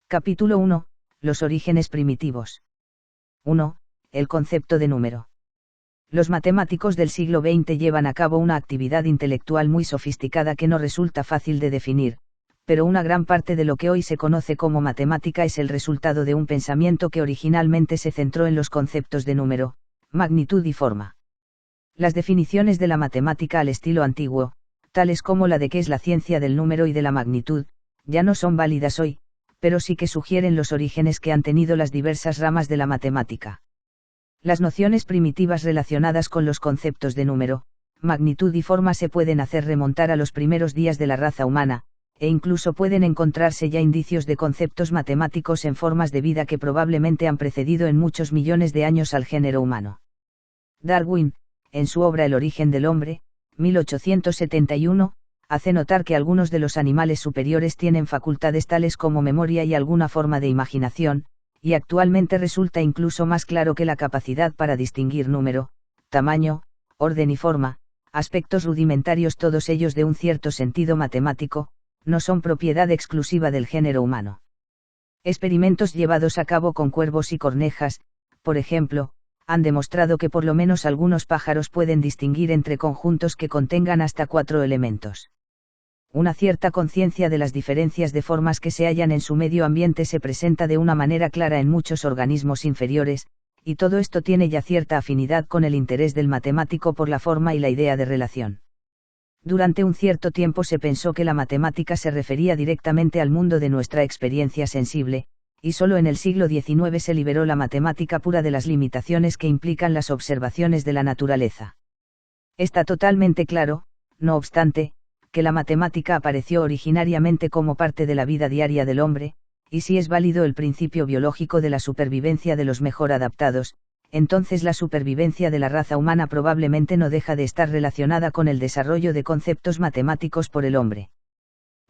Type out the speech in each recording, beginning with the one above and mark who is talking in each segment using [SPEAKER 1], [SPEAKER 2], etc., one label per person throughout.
[SPEAKER 1] Capítulo 1. Los orígenes primitivos. 1. El concepto de número. Los matemáticos del siglo XX llevan a cabo una actividad intelectual muy sofisticada que no resulta fácil de definir, pero una gran parte de lo que hoy se conoce como matemática es el resultado de un pensamiento que originalmente se centró en los conceptos de número, magnitud y forma. Las definiciones de la matemática al estilo antiguo, tales como la de qué es la ciencia del número y de la magnitud, ya no son válidas hoy, pero sí que sugieren los orígenes que han tenido las diversas ramas de la matemática. Las nociones primitivas relacionadas con los conceptos de número, magnitud y forma se pueden hacer remontar a los primeros días de la raza humana, e incluso pueden encontrarse ya indicios de conceptos matemáticos en formas de vida que probablemente han precedido en muchos millones de años al género humano. Darwin, en su obra El origen del hombre, 1871, hace notar que algunos de los animales superiores tienen facultades tales como memoria y alguna forma de imaginación, y actualmente resulta incluso más claro que la capacidad para distinguir número, tamaño, orden y forma, aspectos rudimentarios todos ellos de un cierto sentido matemático, no son propiedad exclusiva del género humano. Experimentos llevados a cabo con cuervos y cornejas, por ejemplo, han demostrado que por lo menos algunos pájaros pueden distinguir entre conjuntos que contengan hasta 4 elementos. Una cierta conciencia de las diferencias de formas que se hallan en su medio ambiente se presenta de una manera clara en muchos organismos inferiores, y todo esto tiene ya cierta afinidad con el interés del matemático por la forma y la idea de relación. Durante un cierto tiempo se pensó que la matemática se refería directamente al mundo de nuestra experiencia sensible, y solo en el siglo XIX se liberó la matemática pura de las limitaciones que implican las observaciones de la naturaleza. Está totalmente claro, no obstante, que la matemática apareció originariamente como parte de la vida diaria del hombre, y si es válido el principio biológico de la supervivencia de los mejor adaptados, entonces la supervivencia de la raza humana probablemente no deja de estar relacionada con el desarrollo de conceptos matemáticos por el hombre.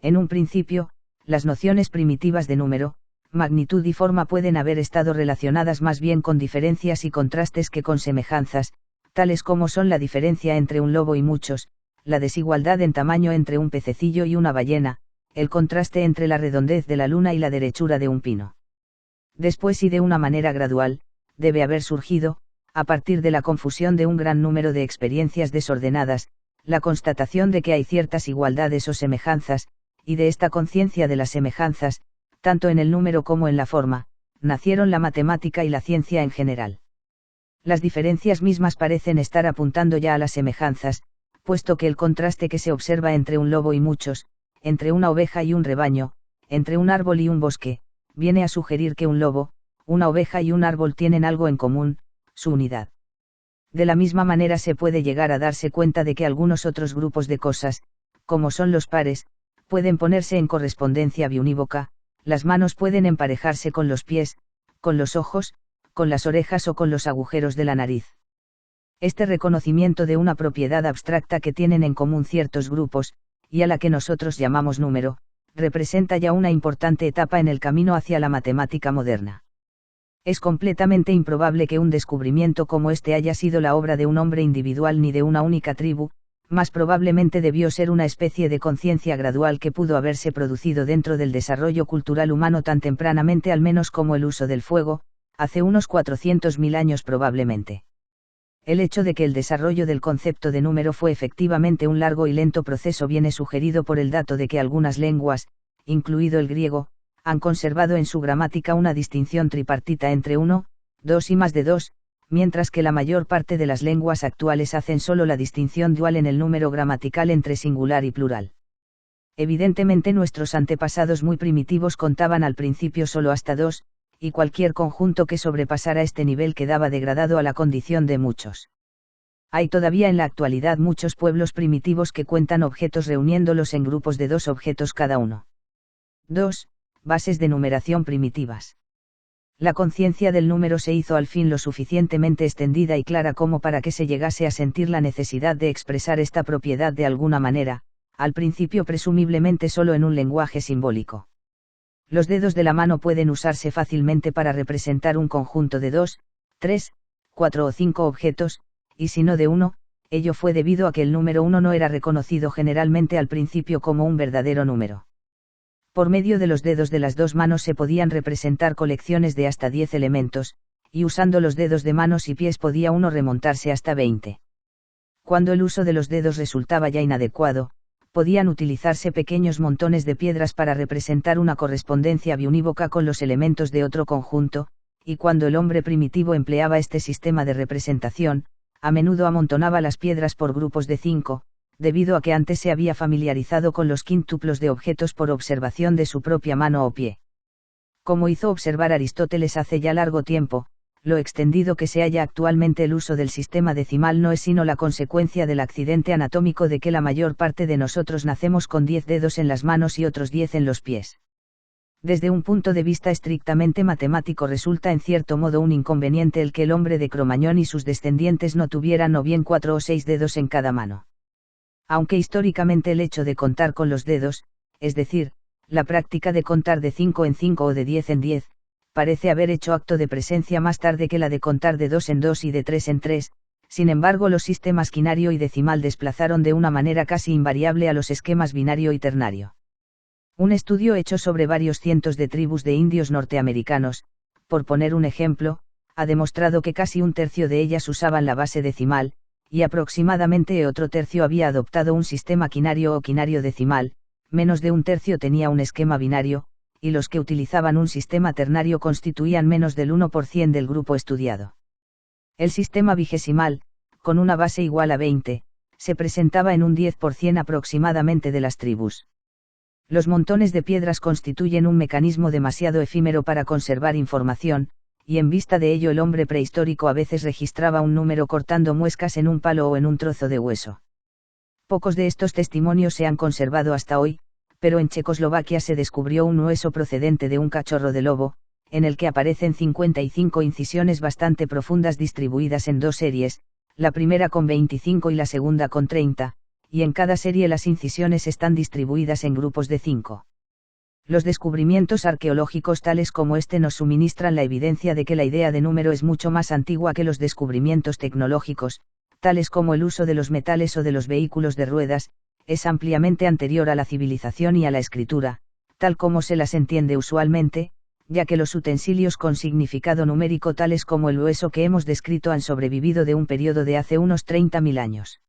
[SPEAKER 1] En un principio, las nociones primitivas de número, magnitud y forma pueden haber estado relacionadas más bien con diferencias y contrastes que con semejanzas, tales como son la diferencia entre un lobo y muchos, la desigualdad en tamaño entre un pececillo y una ballena, el contraste entre la redondez de la luna y la derechura de un pino. Después y de una manera gradual, debe haber surgido, a partir de la confusión de un gran número de experiencias desordenadas, la constatación de que hay ciertas igualdades o semejanzas, y de esta conciencia de las semejanzas, tanto en el número como en la forma, nacieron la matemática y la ciencia en general. Las diferencias mismas parecen estar apuntando ya a las semejanzas, puesto que el contraste que se observa entre un lobo y muchos, entre una oveja y un rebaño, entre un árbol y un bosque, viene a sugerir que un lobo, una oveja y un árbol tienen algo en común, su unidad. De la misma manera se puede llegar a darse cuenta de que algunos otros grupos de cosas, como son los pares, pueden ponerse en correspondencia biunívoca, las manos pueden emparejarse con los pies, con los ojos, con las orejas o con los agujeros de la nariz. Este reconocimiento de una propiedad abstracta que tienen en común ciertos grupos, y a la que nosotros llamamos número, representa ya una importante etapa en el camino hacia la matemática moderna. Es completamente improbable que un descubrimiento como este haya sido la obra de un hombre individual ni de una única tribu, más probablemente debió ser una especie de conciencia gradual que pudo haberse producido dentro del desarrollo cultural humano tan tempranamente al menos como el uso del fuego, hace unos 400.000 años probablemente. El hecho de que el desarrollo del concepto de número fue efectivamente un largo y lento proceso viene sugerido por el dato de que algunas lenguas, incluido el griego, han conservado en su gramática una distinción tripartita entre 1, 2 y más de 2, mientras que la mayor parte de las lenguas actuales hacen solo la distinción dual en el número gramatical entre singular y plural. Evidentemente nuestros antepasados muy primitivos contaban al principio solo hasta 2, y cualquier conjunto que sobrepasara este nivel quedaba degradado a la condición de muchos. Hay todavía en la actualidad muchos pueblos primitivos que cuentan objetos reuniéndolos en grupos de 2 objetos cada uno. 2. Bases de numeración primitivas. La conciencia del número se hizo al fin lo suficientemente extendida y clara como para que se llegase a sentir la necesidad de expresar esta propiedad de alguna manera, al principio presumiblemente solo en un lenguaje simbólico. Los dedos de la mano pueden usarse fácilmente para representar un conjunto de 2, 3, 4 o 5 objetos, y si no de 1, ello fue debido a que el número 1 no era reconocido generalmente al principio como un verdadero número. Por medio de los dedos de las dos manos se podían representar colecciones de hasta 10 elementos, y usando los dedos de manos y pies podía uno remontarse hasta 20. Cuando el uso de los dedos resultaba ya inadecuado, podían utilizarse pequeños montones de piedras para representar una correspondencia biunívoca con los elementos de otro conjunto, y cuando el hombre primitivo empleaba este sistema de representación, a menudo amontonaba las piedras por grupos de 5, debido a que antes se había familiarizado con los quíntuplos de objetos por observación de su propia mano o pie. Como hizo observar Aristóteles hace ya largo tiempo, lo extendido que se halla actualmente el uso del sistema decimal no es sino la consecuencia del accidente anatómico de que la mayor parte de nosotros nacemos con 10 dedos en las manos y otros 10 en los pies. Desde un punto de vista estrictamente matemático resulta en cierto modo un inconveniente el que el hombre de Cromañón y sus descendientes no tuvieran o bien 4 o 6 dedos en cada mano. Aunque históricamente el hecho de contar con los dedos, es decir, la práctica de contar de 5 en 5 o de 10 en 10, parece haber hecho acto de presencia más tarde que la de contar de 2 en 2 y de 3 en 3, sin embargo los sistemas quinario y decimal desplazaron de una manera casi invariable a los esquemas binario y ternario. Un estudio hecho sobre varios cientos de tribus de indios norteamericanos, por poner un ejemplo, ha demostrado que casi un tercio de ellas usaban la base decimal, y aproximadamente otro tercio había adoptado un sistema quinario o quinario decimal, menos de un tercio tenía un esquema binario, y los que utilizaban un sistema ternario constituían menos del 1% del grupo estudiado. El sistema vigesimal, con una base igual a 20, se presentaba en un 10% aproximadamente de las tribus. Los montones de piedras constituyen un mecanismo demasiado efímero para conservar información, y en vista de ello el hombre prehistórico a veces registraba un número cortando muescas en un palo o en un trozo de hueso. Pocos de estos testimonios se han conservado hasta hoy, pero en Checoslovaquia se descubrió un hueso procedente de un cachorro de lobo, en el que aparecen 55 incisiones bastante profundas distribuidas en dos series, la primera con 25 y la segunda con 30, y en cada serie las incisiones están distribuidas en grupos de 5. Los descubrimientos arqueológicos tales como este nos suministran la evidencia de que la idea de número es mucho más antigua que los descubrimientos tecnológicos, tales como el uso de los metales o de los vehículos de ruedas, es ampliamente anterior a la civilización y a la escritura, tal como se las entiende usualmente, ya que los utensilios con significado numérico tales como el hueso que hemos descrito han sobrevivido de un periodo de hace unos 30.000 años.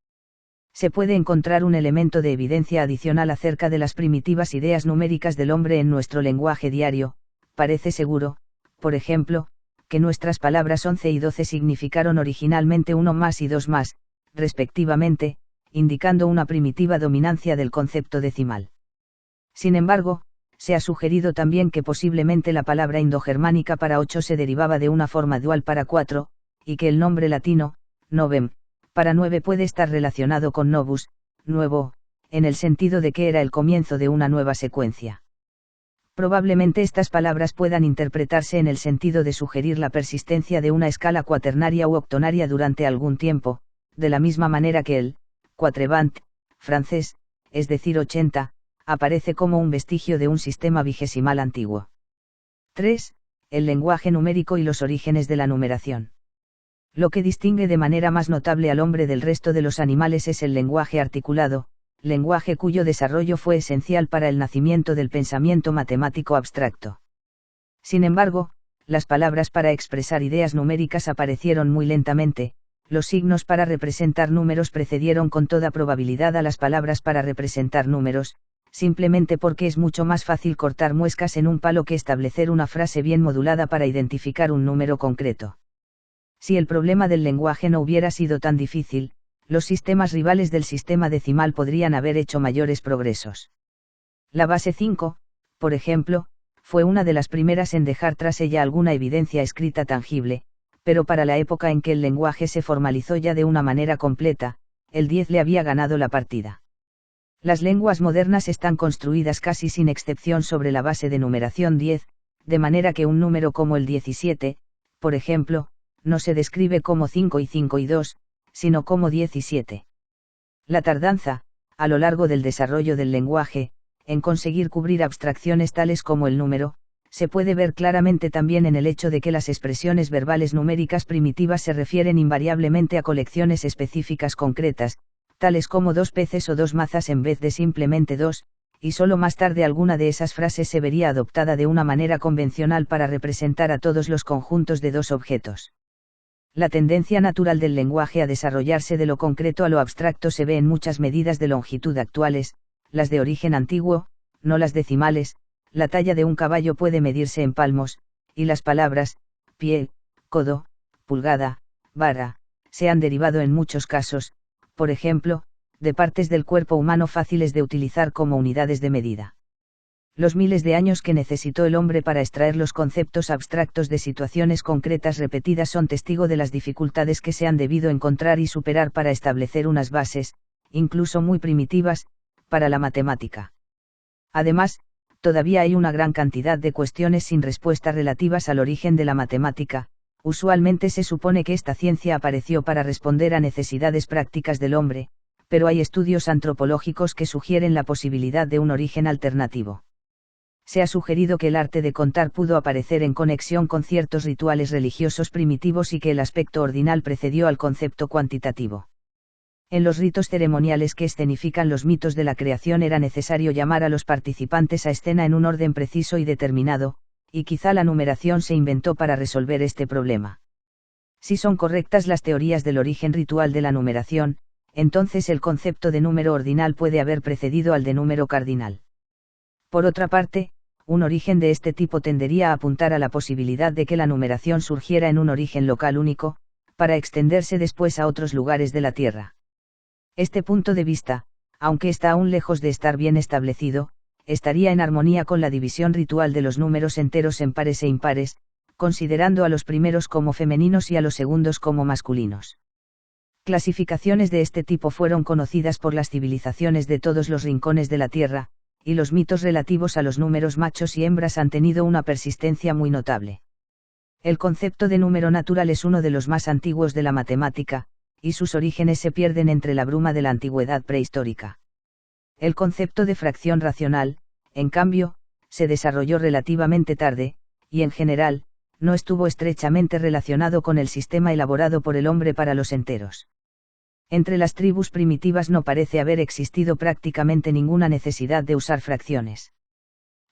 [SPEAKER 1] Se puede encontrar un elemento de evidencia adicional acerca de las primitivas ideas numéricas del hombre en nuestro lenguaje diario. Parece seguro, por ejemplo, que nuestras palabras 11 y 12 significaron originalmente 1 más y 2 más, respectivamente, indicando una primitiva dominancia del concepto decimal. Sin embargo, se ha sugerido también que posiblemente la palabra indogermánica para 8 se derivaba de una forma dual para 4, y que el nombre latino, novem, para 9 puede estar relacionado con novus, nuevo, en el sentido de que era el comienzo de una nueva secuencia. Probablemente estas palabras puedan interpretarse en el sentido de sugerir la persistencia de una escala cuaternaria u octonaria durante algún tiempo, de la misma manera que el quatrevant, francés, es decir 80, aparece como un vestigio de un sistema vigesimal antiguo. 3. El lenguaje numérico y los orígenes de la numeración. Lo que distingue de manera más notable al hombre del resto de los animales es el lenguaje articulado, lenguaje cuyo desarrollo fue esencial para el nacimiento del pensamiento matemático abstracto. Sin embargo, las palabras para expresar ideas numéricas aparecieron muy lentamente, los signos para representar números precedieron con toda probabilidad a las palabras para representar números, simplemente porque es mucho más fácil cortar muescas en un palo que establecer una frase bien modulada para identificar un número concreto. Si el problema del lenguaje no hubiera sido tan difícil, los sistemas rivales del sistema decimal podrían haber hecho mayores progresos. La base 5, por ejemplo, fue una de las primeras en dejar tras ella alguna evidencia escrita tangible, pero para la época en que el lenguaje se formalizó ya de una manera completa, el 10 le había ganado la partida. Las lenguas modernas están construidas casi sin excepción sobre la base de numeración 10, de manera que un número como el 17, por ejemplo, no se describe como 5 y 5 y 2, sino como 10 y 7. La tardanza, a lo largo del desarrollo del lenguaje, en conseguir cubrir abstracciones tales como el número, se puede ver claramente también en el hecho de que las expresiones verbales numéricas primitivas se refieren invariablemente a colecciones específicas concretas, tales como 2 peces o 2 mazas en vez de simplemente 2, y solo más tarde alguna de esas frases se vería adoptada de una manera convencional para representar a todos los conjuntos de dos objetos. La tendencia natural del lenguaje a desarrollarse de lo concreto a lo abstracto se ve en muchas medidas de longitud actuales, las de origen antiguo, no las decimales. La talla de un caballo puede medirse en palmos, y las palabras, pie, codo, pulgada, vara, se han derivado en muchos casos, por ejemplo, de partes del cuerpo humano fáciles de utilizar como unidades de medida. Los miles de años que necesitó el hombre para extraer los conceptos abstractos de situaciones concretas repetidas son testigo de las dificultades que se han debido encontrar y superar para establecer unas bases, incluso muy primitivas, para la matemática. Además, todavía hay una gran cantidad de cuestiones sin respuesta relativas al origen de la matemática. Usualmente se supone que esta ciencia apareció para responder a necesidades prácticas del hombre, pero hay estudios antropológicos que sugieren la posibilidad de un origen alternativo. Se ha sugerido que el arte de contar pudo aparecer en conexión con ciertos rituales religiosos primitivos y que el aspecto ordinal precedió al concepto cuantitativo. En los ritos ceremoniales que escenifican los mitos de la creación era necesario llamar a los participantes a escena en un orden preciso y determinado, y quizá la numeración se inventó para resolver este problema. Si son correctas las teorías del origen ritual de la numeración, entonces el concepto de número ordinal puede haber precedido al de número cardinal. Por otra parte, un origen de este tipo tendería a apuntar a la posibilidad de que la numeración surgiera en un origen local único, para extenderse después a otros lugares de la Tierra. Este punto de vista, aunque está aún lejos de estar bien establecido, estaría en armonía con la división ritual de los números enteros en pares e impares, considerando a los primeros como femeninos y a los segundos como masculinos. Clasificaciones de este tipo fueron conocidas por las civilizaciones de todos los rincones de la Tierra, y los mitos relativos a los números machos y hembras han tenido una persistencia muy notable. El concepto de número natural es uno de los más antiguos de la matemática, y sus orígenes se pierden entre la bruma de la antigüedad prehistórica. El concepto de fracción racional, en cambio, se desarrolló relativamente tarde, y en general, no estuvo estrechamente relacionado con el sistema elaborado por el hombre para los enteros. Entre las tribus primitivas no parece haber existido prácticamente ninguna necesidad de usar fracciones.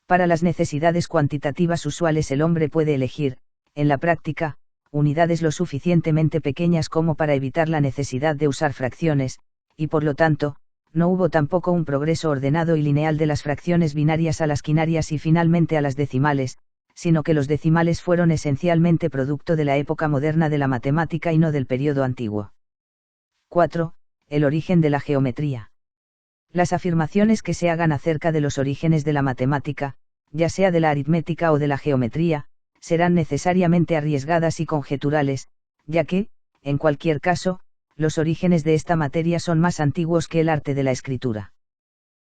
[SPEAKER 1] Para las necesidades cuantitativas usuales el hombre puede elegir, en la práctica, unidades lo suficientemente pequeñas como para evitar la necesidad de usar fracciones, y por lo tanto, no hubo tampoco un progreso ordenado y lineal de las fracciones binarias a las quinarias y finalmente a las decimales, sino que los decimales fueron esencialmente producto de la época moderna de la matemática y no del período antiguo. 4. El origen de la geometría. Las afirmaciones que se hagan acerca de los orígenes de la matemática, ya sea de la aritmética o de la geometría, serán necesariamente arriesgadas y conjeturales, ya que, en cualquier caso, los orígenes de esta materia son más antiguos que el arte de la escritura.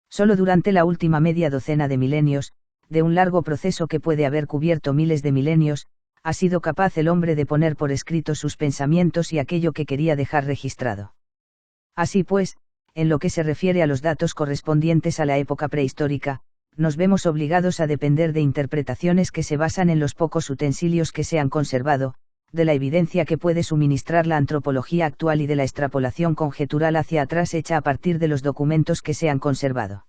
[SPEAKER 1] Solo durante la última media docena de milenios, de un largo proceso que puede haber cubierto miles de milenios, ha sido capaz el hombre de poner por escrito sus pensamientos y aquello que quería dejar registrado. Así pues, en lo que se refiere a los datos correspondientes a la época prehistórica, nos vemos obligados a depender de interpretaciones que se basan en los pocos utensilios que se han conservado, de la evidencia que puede suministrar la antropología actual y de la extrapolación conjetural hacia atrás hecha a partir de los documentos que se han conservado.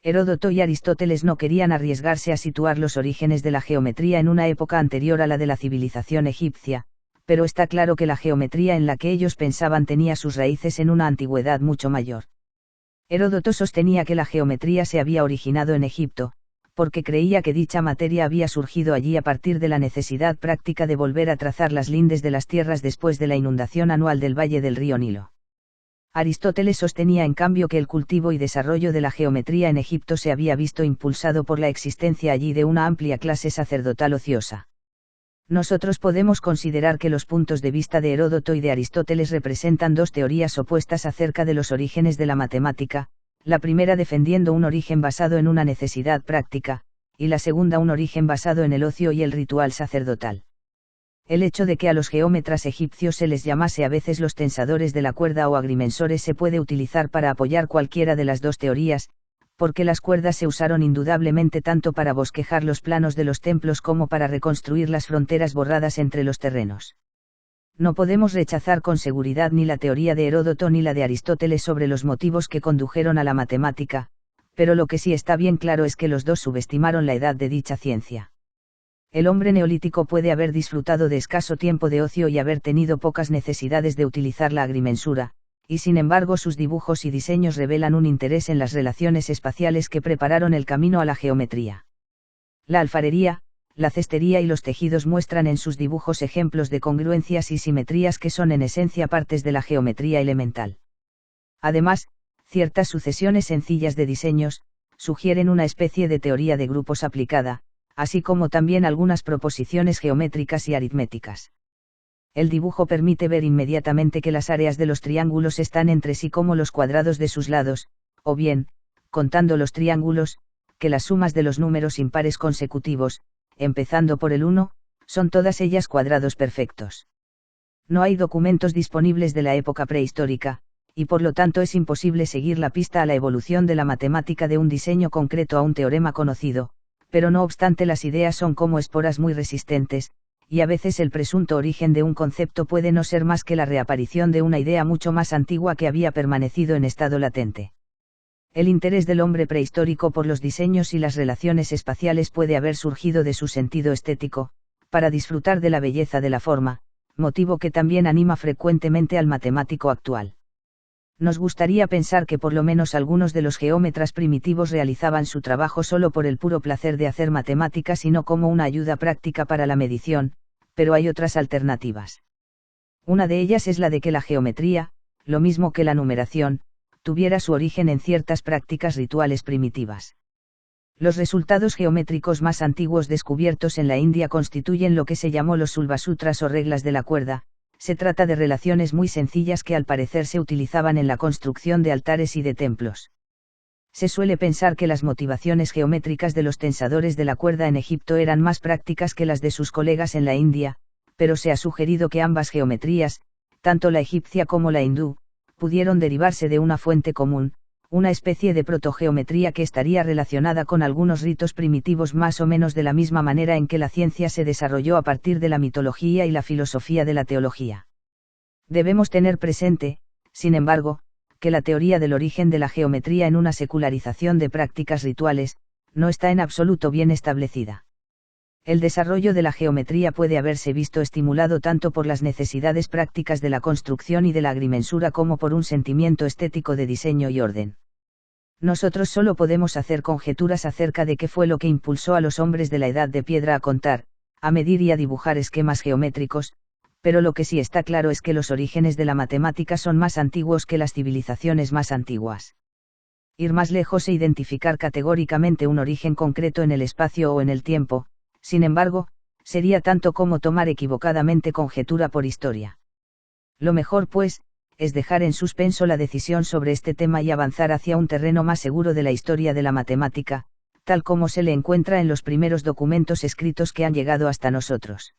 [SPEAKER 1] Heródoto y Aristóteles no querían arriesgarse a situar los orígenes de la geometría en una época anterior a la de la civilización egipcia, pero está claro que la geometría en la que ellos pensaban tenía sus raíces en una antigüedad mucho mayor. Heródoto sostenía que la geometría se había originado en Egipto, porque creía que dicha materia había surgido allí a partir de la necesidad práctica de volver a trazar las lindes de las tierras después de la inundación anual del valle del río Nilo. Aristóteles sostenía en cambio que el cultivo y desarrollo de la geometría en Egipto se había visto impulsado por la existencia allí de una amplia clase sacerdotal ociosa. Nosotros podemos considerar que los puntos de vista de Heródoto y de Aristóteles representan dos teorías opuestas acerca de los orígenes de la matemática, la primera defendiendo un origen basado en una necesidad práctica, y la segunda un origen basado en el ocio y el ritual sacerdotal. El hecho de que a los geómetras egipcios se les llamase a veces los tensadores de la cuerda o agrimensores se puede utilizar para apoyar cualquiera de las dos teorías, porque las cuerdas se usaron indudablemente tanto para bosquejar los planos de los templos como para reconstruir las fronteras borradas entre los terrenos. No podemos rechazar con seguridad ni la teoría de Heródoto ni la de Aristóteles sobre los motivos que condujeron a la matemática, pero lo que sí está bien claro es que los dos subestimaron la edad de dicha ciencia. El hombre neolítico puede haber disfrutado de escaso tiempo de ocio y haber tenido pocas necesidades de utilizar la agrimensura, y sin embargo sus dibujos y diseños revelan un interés en las relaciones espaciales que prepararon el camino a la geometría. La alfarería, la cestería y los tejidos muestran en sus dibujos ejemplos de congruencias y simetrías que son en esencia partes de la geometría elemental. Además, ciertas sucesiones sencillas de diseños, sugieren una especie de teoría de grupos aplicada, así como también algunas proposiciones geométricas y aritméticas. El dibujo permite ver inmediatamente que las áreas de los triángulos están entre sí como los cuadrados de sus lados, o bien, contando los triángulos, que las sumas de los números impares consecutivos, empezando por el 1, son todas ellas cuadrados perfectos. No hay documentos disponibles de la época prehistórica, y por lo tanto es imposible seguir la pista a la evolución de la matemática de un diseño concreto a un teorema conocido, pero no obstante las ideas son como esporas muy resistentes, y a veces el presunto origen de un concepto puede no ser más que la reaparición de una idea mucho más antigua que había permanecido en estado latente. El interés del hombre prehistórico por los diseños y las relaciones espaciales puede haber surgido de su sentido estético, para disfrutar de la belleza de la forma, motivo que también anima frecuentemente al matemático actual. Nos gustaría pensar que por lo menos algunos de los geómetras primitivos realizaban su trabajo solo por el puro placer de hacer matemáticas y no como una ayuda práctica para la medición, pero hay otras alternativas. Una de ellas es la de que la geometría, lo mismo que la numeración, tuviera su origen en ciertas prácticas rituales primitivas. Los resultados geométricos más antiguos descubiertos en la India constituyen lo que se llamó los Sulvasutras o reglas de la cuerda. Se trata de relaciones muy sencillas que al parecer se utilizaban en la construcción de altares y de templos. Se suele pensar que las motivaciones geométricas de los tensadores de la cuerda en Egipto eran más prácticas que las de sus colegas en la India, pero se ha sugerido que ambas geometrías, tanto la egipcia como la hindú, pudieron derivarse de una fuente común, una especie de protogeometría que estaría relacionada con algunos ritos primitivos más o menos de la misma manera en que la ciencia se desarrolló a partir de la mitología y la filosofía de la teología. Debemos tener presente, sin embargo, que la teoría del origen de la geometría en una secularización de prácticas rituales, no está en absoluto bien establecida. El desarrollo de la geometría puede haberse visto estimulado tanto por las necesidades prácticas de la construcción y de la agrimensura como por un sentimiento estético de diseño y orden. Nosotros solo podemos hacer conjeturas acerca de qué fue lo que impulsó a los hombres de la Edad de Piedra a contar, a medir y a dibujar esquemas geométricos, pero lo que sí está claro es que los orígenes de la matemática son más antiguos que las civilizaciones más antiguas. Ir más lejos e identificar categóricamente un origen concreto en el espacio o en el tiempo, sin embargo, sería tanto como tomar equivocadamente conjetura por historia. Lo mejor pues, es dejar en suspenso la decisión sobre este tema y avanzar hacia un terreno más seguro de la historia de la matemática, tal como se le encuentra en los primeros documentos escritos que han llegado hasta nosotros.